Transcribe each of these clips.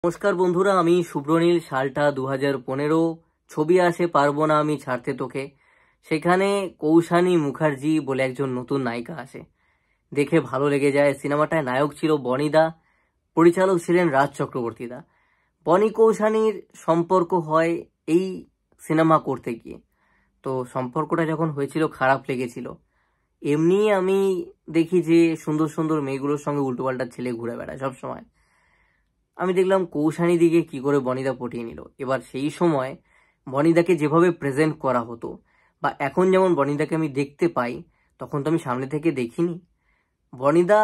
নমস্কার বন্ধুরা, আমি শুভ্রনীল। সালটা 2015। ছবি আসে পারবো না আমি ছাড়তে তোকে। সেখানে কৌশানী মুখার্জি বলে একজন নতুন নায়িকা আসে, দেখে ভালো লেগে যায়। সিনেমাটায় নায়ক ছিল বনিদা, পরিচালক ছিলেন রাজ চক্রবর্তীদা। বনি কৌশানীর সম্পর্ক হয় এই সিনেমা করতে গিয়ে। তো সম্পর্কটা যখন হয়েছিল খারাপ লেগেছিল। এমনি আমি দেখি যে সুন্দর সুন্দর মেয়েগুলোর সঙ্গে উল্টোপাল্টা ছেলে ঘুরে বেড়ায় সবসময়। আমি দেখলাম কৌশানী দিকে কি করে বনিদা পটিয়ে নিল। এবার সেই সময় বনিদাকে যেভাবে প্রেজেন্ট করা হতো, বা এখন যেমন বনিদাকে আমি দেখতে পাই, তখন তো আমি সামনে থেকে দেখিনি। বনিদা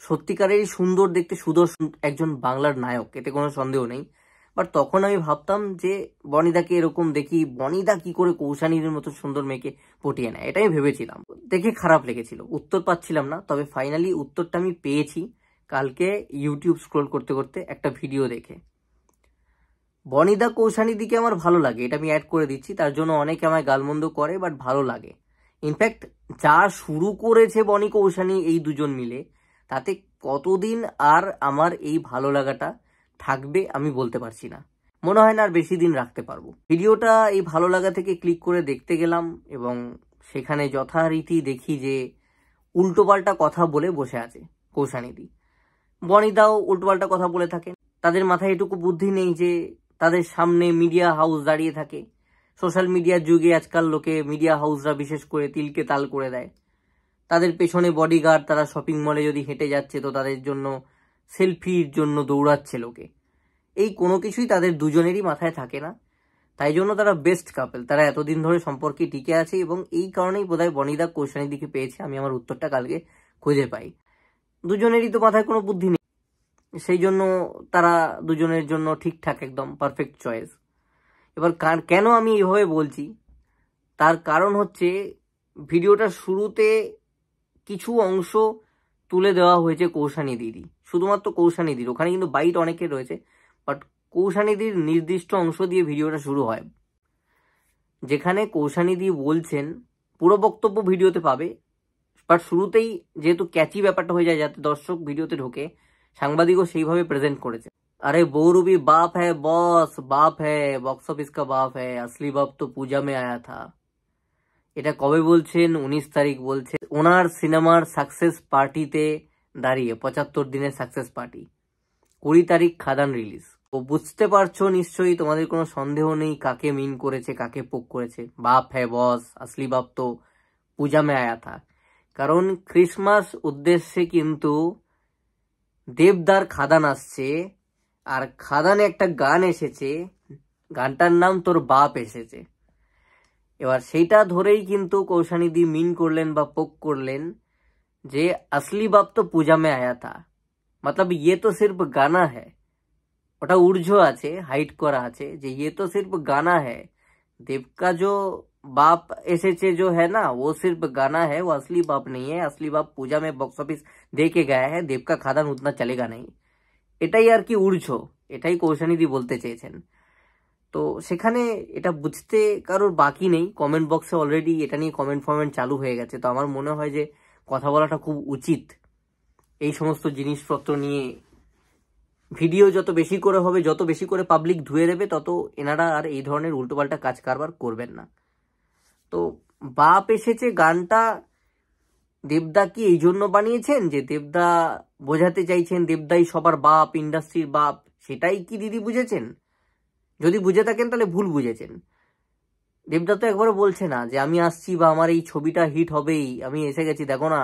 সত্যিকারেরই সুন্দর দেখতে, সুদর্শন একজন বাংলার নায়ক, এতে কোনো সন্দেহ নেই। বাট তখন আমি ভাবতাম যে বনিদাকে এরকম দেখি, বনিদা কি করে কৌশানীর মতো সুন্দর মেয়েকে পটিয়ে নেয়, এটাই ভেবেছিলাম। দেখে খারাপ লেগেছিল, উত্তর পাচ্ছিলাম না। তবে ফাইনালি উত্তরটা আমি পেয়েছি কালকে ইউটিউব স্ক্রোল করতে করতে একটা ভিডিও দেখে। বনিদা কৌশানী দিকে আমার ভালো লাগে, এটা আমি অ্যাড করে দিচ্ছি। তার জন্য অনেকে আমায় গালমন্দ করে, বাট ভালো লাগে। ইনফ্যাক্ট যা শুরু করেছে বনি কৌশানী এই দুজন মিলে, তাতে কতদিন আর আমার এই ভালো লাগাটা থাকবে আমি বলতে পারছি না। মনে হয় না আর বেশি দিন রাখতে পারবো। ভিডিওটা এই ভালো লাগা থেকে ক্লিক করে দেখতে গেলাম, এবং সেখানে যথারীতি দেখি যে উল্টোপাল্টা কথা বলে বসে আছে কৌশানীদি। বনিদাও উল্টোপাল্টা কথা বলে থাকেন। তাদের মাথায় এটুকু বুদ্ধি নেই যে তাদের সামনে মিডিয়া হাউস দাঁড়িয়ে থাকে। সোশ্যাল মিডিয়ার যুগে আজকাল লোকে মিডিয়া হাউসরা বিশেষ করে তিলকে তাল করে দেয়। তাদের পেছনে বডিগার্ড, তারা শপিং মলে যদি হেঁটে যাচ্ছে তো তাদের জন্য সেলফির জন্য দৌড়াচ্ছে লোকে। এই কোনো কিছুই তাদের দুজনেরই মাথায় থাকে না। তাই জন্য তারা বেস্ট কাপল, তারা এতদিন ধরে সম্পর্কে টিকে আছে, এবং এই কারণেই বোধহয় বনিদা কৌশানীর দিকে পেয়েছে। আমি আমার উত্তরটা কালকে খুঁজে পাই। দুজনেরই তো মাথায় কোনো বুদ্ধি নেই, সেই জন্য তারা দুজনের জন্য ঠিকঠাক একদম পারফেক্ট চয়েস। এবার কেন আমি এইভাবে বলছি, তার কারণ হচ্ছে ভিডিওটার শুরুতে কিছু অংশ তুলে দেওয়া হয়েছে কৌশানী দিদি, শুধুমাত্র কৌশানী দিদির। ওখানে কিন্তু বাইট অনেকের রয়েছে, বাট কৌশানী দিদির নির্দিষ্ট অংশ দিয়ে ভিডিওটা শুরু হয়, যেখানে কৌশানী দি বলছেন, পুরো বক্তব্য ভিডিওতে পাবে, বাট শুরুতেই যেহেতু ক্যাচি ব্যাপারটা হয়ে যায় যাতে দর্শক ভিডিওতে ঢোকে, সাংবাদিকও সেইভাবে প্রেজেন্ট করেছে। अरे बहुरूबी बाप है बॉस, बाप है बॉक्स ऑफिस का बाप है, असली बाप तो पूजा में आया था। এটা কবে বলছেন? 19 তারিখ বলছে, ওনার সিনেমার সাকসেস পার্টিতে দাঁড়িয়ে। 75 দিনের সাকসেস পার্টি, 20 তারিখ খাদান রিলিজ। তো বুঝতে পারছো নিশ্চয়ই, তোমাদের কোনো সন্দেহ নেই কাকে মিন করেছে, কাকে পোক করেছে। বাপ হ্যাঁ বস, আসলি বাপ তো পূজা মে আয়া থা। কারণ ক্রিসমাস উদ্দেশ্যে কিন্তু দেবদার খাদান আসছে, আর খাদানে একটা গান এসেছে, গানটার নাম তোর বাপ এসেছে। এবার সেইটা ধরেই কিন্তু কৌশানীদি মিন করলেন বা পোক করলেন যে আসলি বাপ তো পূজা মে আয়া থা, मतलब ये तो सिर्फ गाना है। ওটা ঊর্ধ্ব আছে, হাইট করা আছে, যে ये तो सिर्फ गाना है, देव का जो बाप एसेचे जो है ना, वो सिर्फ गाना है, वो असली बाप नहीं है। असली बाप पूजा में बॉक्स ऑफिस दे के गया है, देव का खादान उतना चलेगा नहीं। এটাই আর কি ঊর্ধ্ব, এটাই কৌশানীদি বলতে চেয়েছেন। তো সেখানে এটা বুঝতে কারোর বাকি নেই। কমেন্ট বক্সে অলরেডি এটা নিয়ে কমেন্ট চালু হয়ে গেছে। তো আমার মনে হয় যে কথা বলাটা খুব উচিত এই সমস্ত জিনিসপত্র নিয়ে। ভিডিও যত বেশি করে হবে, যত বেশি করে পাবলিক ধুয়ে দেবে, তত এনারা আর এই ধরনের উল্টোপাল্টা কাজ কারবার করবেন না। তো বাপ এসেছে গানটা দেবদা কি এই জন্য বানিয়েছেন যে দেবদা বোঝাতে চাইছেন দেবদাই সবার বাপ, ইন্ডাস্ট্রির বাপ? সেটাই কি দিদি বুঝেছেন? যদি বুঝে থাকেন তাহলে ভুল বুঝেছেন। দেবদা তো একবারও বলছে না যে আমি আসছি বা আমার এই ছবিটা হিট হবেই, আমি এসে গেছি দেখো না।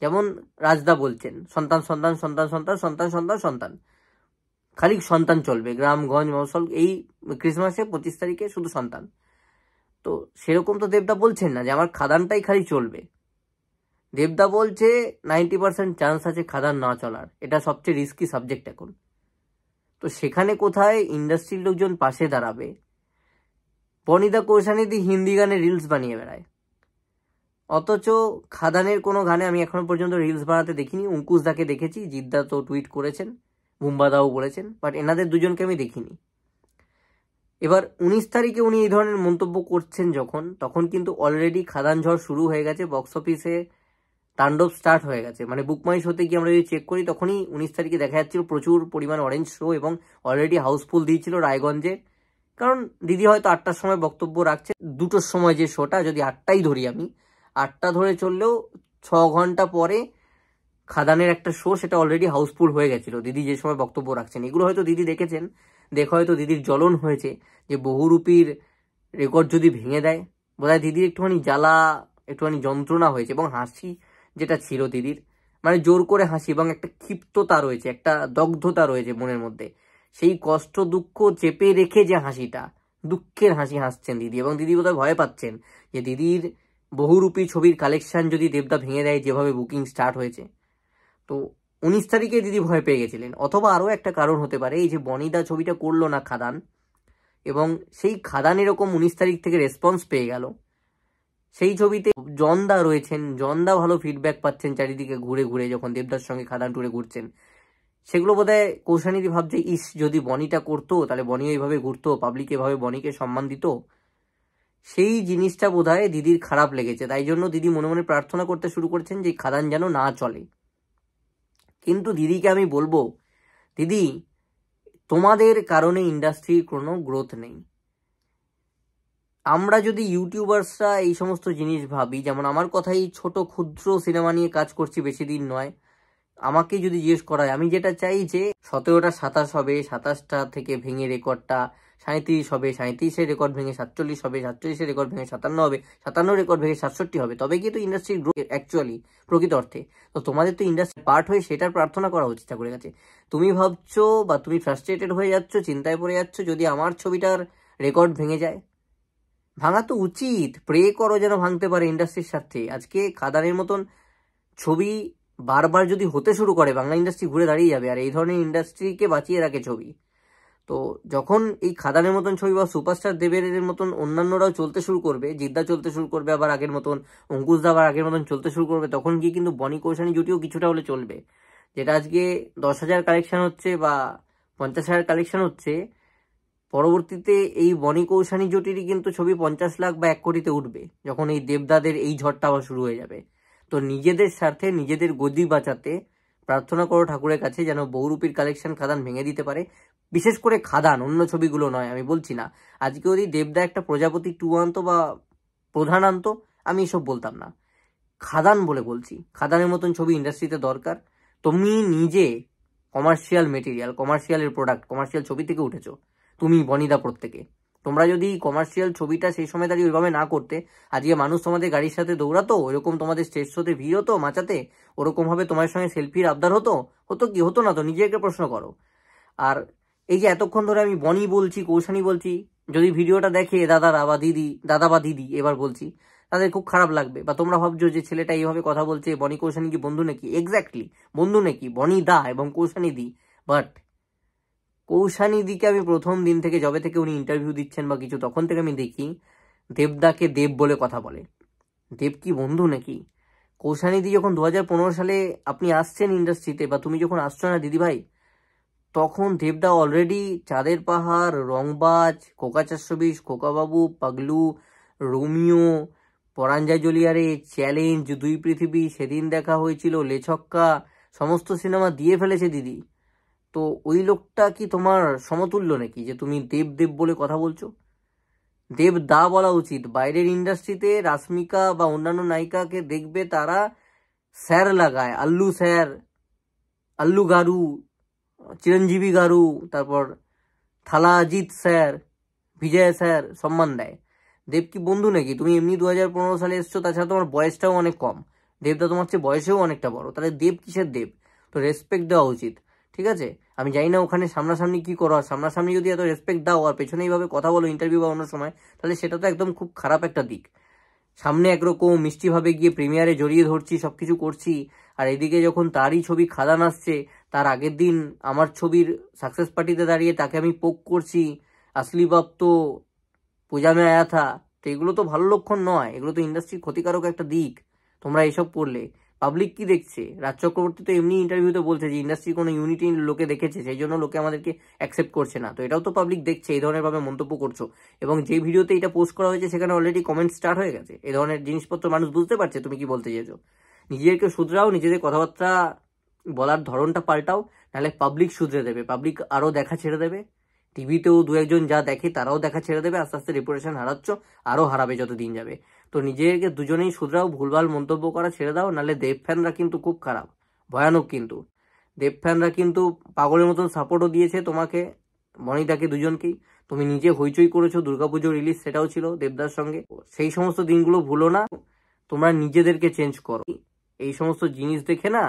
যেমন রাজদা বলছেন, সন্তান সন্তান সন্তান সন্তান সন্তান সন্তান সন্তান, খালি সন্তান চলবে, গ্রামগঞ্জ মফস্বল, এই ক্রিসমাসে 25 তারিখে শুধু সন্তান। তো সেরকম তো দেবদা বলছেন না যে আমার খাদানটাই খালি চলবে। দেবদা বলছে 90% চান্স আছে খাদান না চলার, এটা সবচেয়ে রিস্কি সাবজেক্ট এখন। তো সেখানে কোথায় ইন্ডাস্ট্রির লোকজন পাশে দাঁড়াবে? বনিদা কৌশানীদি হিন্দি গানে রিলস বানিয়ে বেড়ায়, অথচ খাদানের কোনো গানে আমি এখনো পর্যন্ত রিলস বানাতে দেখিনি। অঙ্কুশ দাকে দেখেছি, জিদ্দা তো টুইট করেছেন, বুম্বাদাও বলেছেন, বাট এনাদের দুজনকে আমি দেখিনি। এবার 19 তারিখে উনি এই ধরনের মন্তব্য করছেন যখন, তখন কিন্তু অলরেডি খাদান ঝড় শুরু হয়ে গেছে। বক্স অফিসে তাণ্ডব স্টার্ট হয়ে গেছে। মানে বুকমাই শোতে গিয়ে আমরা যদি চেক করি তখনই 19 তারিখে দেখা যাচ্ছিল প্রচুর পরিমাণ অরেঞ্জ শো এবং অলরেডি হাউসফুল দিয়েছিল রায়গঞ্জে। কারণ দিদি হয়তো 8টার সময় বক্তব্য রাখছে, 2টোর সময় যে শোটা, যদি 8টাই ধরি আমি, 8টা ধরে চললেও 6 ঘন্টা পরে খাদানের একটা শো, সেটা অলরেডি হাউসফুল হয়ে গেছিল দিদি যে সময় বক্তব্য রাখছেন। এগুলো হয়তো দিদি দেখেছেন, দেখা হয়তো দিদির জ্বলন হয়েছে যে বহুরূপীর রেকর্ড যদি ভেঙে দেয়। বোধহয় দিদির একটুখানি জ্বালা, একটুখানি যন্ত্রণা হয়েছে, এবং হাসি যেটা ছিল দিদির, মানে জোর করে হাসি এবং একটা ক্ষিপ্ততা রয়েছে, একটা দগ্ধতা রয়েছে মনের মধ্যে, সেই কষ্ট দুঃখ চেপে রেখে যে হাসিটা, দুঃখের হাসি হাসছেন দিদি। এবং দিদি বোধহয় ভয় পাচ্ছেন যে দিদির বহুরূপী ছবির কালেকশন যদি দেবদা ভেঙে দেয়, যেভাবে বুকিং স্টার্ট হয়েছে। তো 19 তারিখে দিদি ভয় পেয়ে গেছিলেন। অথবা আরও একটা কারণ হতে পারে, এই যে বনিদা ছবিটা করলো না খাদান, এবং সেই খাদান এরকম 19 তারিখ থেকে রেসপন্স পেয়ে গেল, সেই ছবিতে জনদা রয়েছেন, জনদা ভালো ফিডব্যাক পাচ্ছেন চারিদিকে ঘুরে ঘুরে যখন দেবদার সঙ্গে খাদান টুরে ঘুরছেন। সেগুলো বোধহয় কৌশানীদি ভাবছে, ইস যদি বনিটা করতো তাহলে বনিও এইভাবে ঘুরতো, পাবলিক এভাবে বনিকে সম্মান দিত। সেই জিনিসটা বোধহয় দিদির খারাপ লেগেছে, তাই জন্য দিদি মনে মনে প্রার্থনা করতে শুরু করছেন যে খাদান যেন না চলে। কিন্তু দিদিকে আমি বলবো, দিদি তোমাদের কারণে ইন্ডাস্ট্রির কোনো গ্রোথ নেই। আমরা যদি ইউটিউবার্সরা এই সমস্ত জিনিস ভাবি, যেমন আমার কথাই, ছোট ক্ষুদ্র সিনেমা নিয়ে কাজ করছি, বেশি দিন নয়, আমাকে যদি জিজ্ঞেস করা হয়, আমি যেটা চাই যে 17টা 27 হবে, 27টা থেকে ভেঙে রেকর্ডটা 37 হবে, 37-এর রেকর্ড ভেঙে 47 হবে, 47-এর রেকর্ড ভেঙে 57 হবে, 57 রেকর্ড ভেঙে 67 হবে, তবে কি তো ইন্ডাস্ট্রির গ্রোথ অ্যাকচুয়ালি প্রকৃত অর্থে। তো তোমাদের তো ইন্ডাস্ট্রি পার্ট হয়ে সেটার প্রার্থনা করা উচিত ঠাকুরের কাছে। তুমি ভাবছো বা তুমি ফ্রাস্ট্রেটেড হয়ে যাচ্ছ, চিন্তায় পড়ে যাচ্ছ যদি আমার ছবিটার রেকর্ড ভেঙে যায়। ভাঙা তো উচিত, প্রে করো যেন ভাঙতে পারে ইন্ডাস্ট্রির স্বার্থে। আজকে খাদানের মতন ছবি বারবার যদি হতে শুরু করে, বাংলা ইন্ডাস্ট্রি ঘুরে দাঁড়িয়ে যাবে, আর এই ধরনের ইন্ডাস্ট্রিকে বাঁচিয়ে রাখে ছবি। তো যখন এই খাদানের মতন ছবি বা সুপারস্টার দেবের মতন অন্যান্যরাও চলতে শুরু করবে, জিদ্দা চলতে শুরু করবে আবার আগের মতন, অঙ্কুশদা আবার আগের মতন চলতে শুরু করবে, তখন গিয়ে কিন্তু বনি কৌশানী জুটিও কিছুটা হলে চলবে। যেটা আজকে 10,000 কালেকশন হচ্ছে বা 50,000 কালেকশন হচ্ছে, পরবর্তীতে এই বনি কৌশানী জুটিরই কিন্তু ছবি 50 লাখ বা 1 কোটিতে উঠবে, যখন এই দেবদাদের এই ঝড়টা আবার শুরু হয়ে যাবে। তো নিজেদের স্বার্থে, নিজেদের গদি বাঁচাতে প্রার্থনা করো ঠাকুরের কাছে যেন বহুরূপীর কালেকশন খাদান ভেঙে দিতে পারে। বিশেষ করে খাদান, অন্য ছবিগুলো নয়, আমি বলছি না। আজকে যদি দেবদা একটা প্রজাপতি 2 আনতো বা প্রধান আনতো, আমি এসব বলতাম না। খাদান বলে বলছি, খাদানের মতন ছবি ইন্ডাস্ট্রিতে দরকার। তুমি নিজে কমার্শিয়াল মেটেরিয়াল, কমার্শিয়ালের প্রোডাক্ট, কমার্শিয়াল ছবি থেকে উঠেছো তুমি বনিদা প্রত্যেকে। তোমরা যদি কমার্শিয়াল ছবিটা সেই সময় দাঁড়িয়ে ওইভাবে না করতে, আজকে মানুষ তোমাদের গাড়ির সাথে দৌড়াতো, ওইরকম তোমাদের স্টেজ শোতে ভিড় হতো মাচাতে, ওরকম ভাবে তোমার সঙ্গে সেলফির আবদার হতো? হতো কি হতো না? তো নিজেকে প্রশ্ন করো। আর এই যে এতক্ষণ ধরে আমি বনি বলছি, কৌশানী বলছি, যদি ভিডিওটা দেখে দাদারা বা দিদি, দাদা বা দিদি এবার বলছি, তাদের খুব খারাপ লাগবে, বা তোমরা ভাবছো যে ছেলেটা এইভাবে কথা বলছে, বনি কৌশানী কি বন্ধু নাকি? এক্স্যাক্টলি বন্ধু নাকি, বনি দা এবং কৌশানী দি। বাট কৌশানী দিকে আমি প্রথম দিন থেকে, যবে থেকে উনি ইন্টারভিউ দিচ্ছেন বা কিছু, তখন থেকে আমি দেখি দেবদাকে দেব বলে কথা বলে। দেব কি বন্ধু নাকি? কৌশানী দি যখন 2015 সালে আপনি আসছেন ইন্ডাস্ট্রিতে, বা তুমি যখন আসছো না দিদিভাই, তখন দেবদা অলরেডি চাঁদের পাহাড়, রংবাজ, খোকা 420, খোকাবাবু, পাগলু, রোমিও, পরাঞ্জয় জলিয়ারে, চ্যালেঞ্জ, দুই পৃথিবী, সেদিন দেখা হয়েছিল, লেছক্কা, সমস্ত সিনেমা দিয়ে ফেলেছে দিদি। তো ওই লোকটা কি তোমার সমতুল্য নাকি যে তুমি দেব দেব বলে কথা বলছো? দেব দা বলা উচিত। বাইরের ইন্ডাস্ট্রিতে রাশ্মিকা বা অন্যান্য নায়িকাকে দেখবে, তারা স্যার লাগায়, আল্লু স্যার, আল্লু গারু, চিরঞ্জীবী গারু, তারপর থালা অজিত স্যার, বিজয় স্যার সম্মান দেয়। দেব কি বন্ধু নাকি? তুমি এমনি 2015 সালে এসছো, তাছাড়া তোমার বয়সটাও অনেক কম, দেবদা তোমার চেয়ে বয়সেও অনেকটা বড়, তাহলে দেব কিসের দেব? তো রেসপেক্ট দেওয়া উচিত, ঠিক আছে? আমি জানি না ওখানে সামনাসামনি কি করো, আর সামনাসামনি যদি এত রেসপেক্ট দাও আর পেছনে এইভাবে কথা বলো ইন্টারভিউ বা অন্য সময়, তাহলে সেটা তো একদম খুব খারাপ একটা দিক। সামনে একরকম মিষ্টিভাবে গিয়ে প্রিমিয়ারে জড়িয়ে ধরছি, সবকিছু করছি, আর এদিকে যখন তারই ছবি খাদান আসছে, তার আগের দিন আমার ছবির সাকসেস পার্টিতে দাঁড়িয়ে তাকে আমি পোক করছি, আসলি বাপ তো পূজা মে আয়া থা। তো এগুলো তো ভালো লক্ষণ নয়, এগুলো তো ইন্ডাস্ট্রির ক্ষতিকারক একটা দিক। তোমরা এসব করলে পাবলিক কি দেখছে? রাজ চক্রবর্তী তো এমনি ইন্টারভিউতে বলছে যে ইন্ডাস্ট্রির কোনো ইউনিটি লোকে দেখেছে, সেই জন্য লোকে আমাদেরকে অ্যাকসেপ্ট করছে না। তো এটাও তো পাবলিক দেখছে, এই ধরনের ভাবে মন্তব্য করছো, এবং যে ভিডিওতে এটা পোস্ট করা হয়েছে সেখানে অলরেডি কমেন্ট স্টার্ট হয়ে গেছে। এই ধরনের জিনিসপত্র মানুষ বুঝতে পারছে তুমি কি বলতে চেয়েছো। নিজেদেরকে শুধরাও, নিজেদের কথাবার্তা বলার ধরনটা পাল্টাও, নাহলে পাবলিক শুধরে দেবে, পাবলিক আরও দেখা ছেড়ে দেবে। টিভিতেও দু একজন যা দেখে তারাও দেখা ছেড়ে দেবে, আস্তে আস্তে রেপুটেশন হারাচ্ছ, আরও হারাবে যত দিন যাবে। তো নিজেদেরকে দুজনেই শুধরাও, ভুলভাল মন্তব্য করা ছেড়ে দাও, নাহলে দেব ফ্যানরা কিন্তু খুব খারাপ, ভয়ানক কিন্তু। দেব ফ্যানরা কিন্তু পাগলের মতন সাপোর্টও দিয়েছে তোমাকে, বনিদাকে, দুজনকেই। তুমি নিজে হইচই করেছো, দুর্গাপুজো রিলিজ সেটাও ছিল দেবদার সঙ্গে। সেই সমস্ত দিনগুলো ভুলো না, তোমরা নিজেদেরকে চেঞ্জ করো। এই সমস্ত জিনিস দেখে না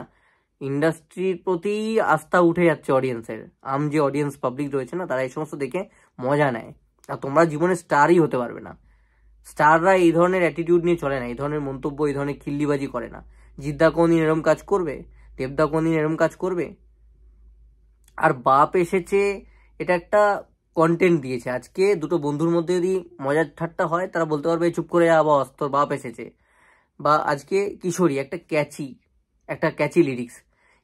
ইন্ডাস্ট্রির প্রতি আস্থা উঠে যাচ্ছে অডিয়েন্সের। যে অডিয়েন্স পাবলিক রয়েছে না, তারা এই সমস্ত দেখে মজা নেয়। আর তোমরা জীবনে স্টারই হতে পারবে না। স্টাররা এই ধরনের অ্যাটিটিউড নিয়ে চলে না, এই ধরনের মন্তব্য, এই ধরনের খিল্লিবাজি করে না। জিদ্দা কোনদিন এরম কাজ করবে? দেবদা কোনদিন এরম কাজ করবে? আর বাপ এসেছে, এটা একটা কন্টেন্ট দিয়েছে। আজকে দুটো বন্ধুর মধ্যে যদি মজার ঠাট্টা হয়, তারা বলতে পারবে চুপ করে যা বস, তোর বাপ এসেছে। বা আজকে কিশোরী, একটা ক্যাচি লিরিক্স।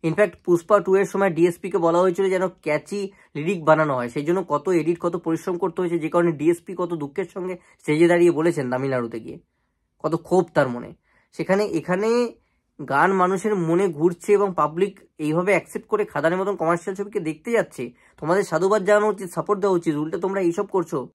ইনফ্যাক্ট পুষ্পা 2 এর সময় ডিএসপিকে বলা হয়েছিল যেন ক্যাচি লিরিক বানানো হয়, সেই জন্য কত এডিট, কত পরিশ্রম করতে হয়েছে, যে কারণে ডিএসপি কত দুঃখের সঙ্গে স্টেজে দাঁড়িয়ে বলেছেন তামিলনাড়ুতে গিয়ে, কত ক্ষোভ তার মনে। এখানে গান মানুষের মনে ঘুরছে এবং পাবলিক এইভাবে অ্যাকসেপ্ট করে খাদানের মতন কমার্শিয়াল ছবিকে দেখতে যাচ্ছে। তোমাদের সাধুবাদ জানানো উচিত, সাপোর্ট দেওয়া উচিত, উল্টে তোমরা এইসব করছো।